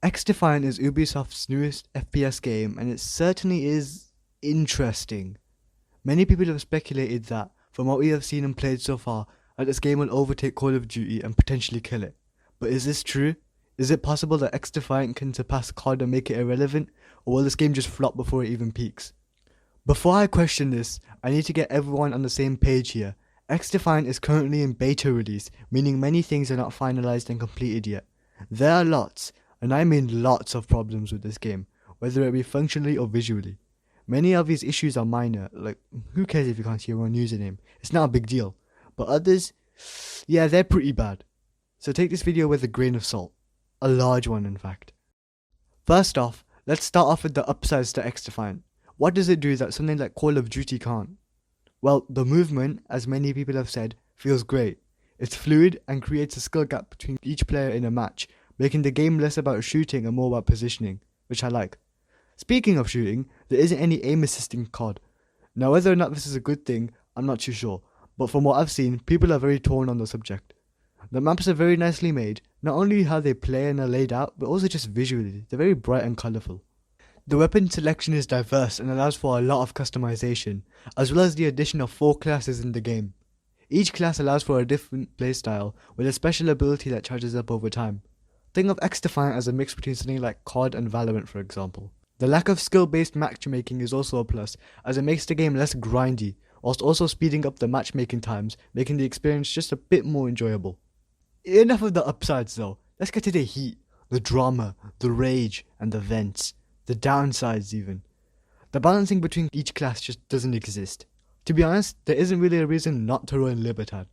XDefiant is Ubisoft's newest FPS game, and it certainly is interesting. Many people have speculated that, from what we have seen and played so far, that this game will overtake Call of Duty and potentially kill it. But is this true? Is it possible that XDefiant can surpass COD and make it irrelevant, or will this game just flop before it even peaks? Before I question this, I need to get everyone on the same page here. XDefiant is currently in beta release, meaning many things are not finalized and completed yet. There are lots, and I mean lots of problems with this game, whether it be functionally or visually. Many of these issues are minor, like who cares if you can't see your own username, it's not a big deal. But others, yeah, they're pretty bad. So take this video with a grain of salt. A large one, in fact. First off, let's start off with the upsides to XDefiant. What does it do that something like Call of Duty can't? Well, the movement, as many people have said, feels great. It's fluid and creates a skill gap between each player in a match, making the game less about shooting and more about positioning, which I like. Speaking of shooting, there isn't any aim assist in COD. Now whether or not this is a good thing, I'm not too sure, but from what I've seen, people are very torn on the subject. The maps are very nicely made, not only how they play and are laid out, but also just visually, they're very bright and colourful. The weapon selection is diverse and allows for a lot of customization, as well as the addition of 4 classes in the game. Each class allows for a different playstyle, with a special ability that charges up over time. Think of XDefiant as a mix between something like COD and Valorant, for example. The lack of skill-based matchmaking is also a plus, as it makes the game less grindy, whilst also speeding up the matchmaking times, making the experience just a bit more enjoyable. Enough of the upsides though, let's get to the heat, the drama, the rage, and the vents. The downsides even. The balancing between each class just doesn't exist. To be honest, there isn't really a reason not to run Libertad.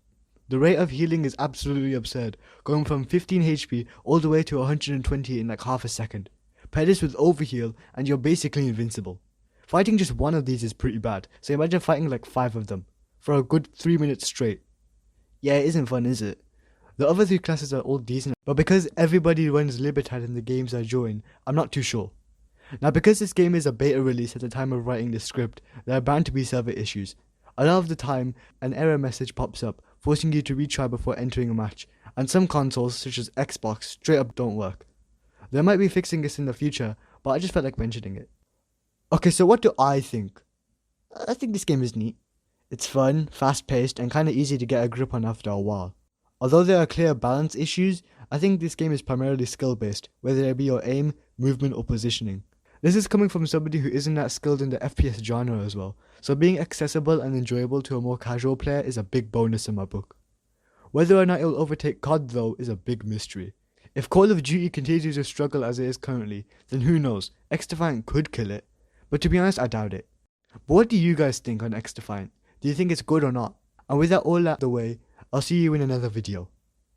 The rate of healing is absolutely absurd, going from 15 HP all the way to 120 in like half a second. Pair this with overheal and you're basically invincible. Fighting just one of these is pretty bad, so imagine fighting like 5 of them, for a good 3 minutes straight. Yeah, it isn't fun, is it? The other 3 classes are all decent, but because everybody runs Libertad in the games I join, I'm not too sure. Now because this game is a beta release at the time of writing this script, there are bound to be server issues. A lot of the time, an error message pops up, forcing you to retry before entering a match, and some consoles, such as Xbox, straight up don't work. They might be fixing this in the future, but I just felt like mentioning it. Okay, so what do I think? I think this game is neat. It's fun, fast-paced, and kinda easy to get a grip on after a while. Although there are clear balance issues, I think this game is primarily skill-based, whether it be your aim, movement, or positioning. This is coming from somebody who isn't that skilled in the FPS genre as well, so being accessible and enjoyable to a more casual player is a big bonus in my book. Whether or not it will overtake COD though is a big mystery. If Call of Duty continues to struggle as it is currently, then who knows, XDefiant could kill it, but to be honest I doubt it. But what do you guys think on XDefiant? Do you think it's good or not? And with that all out of the way, I'll see you in another video.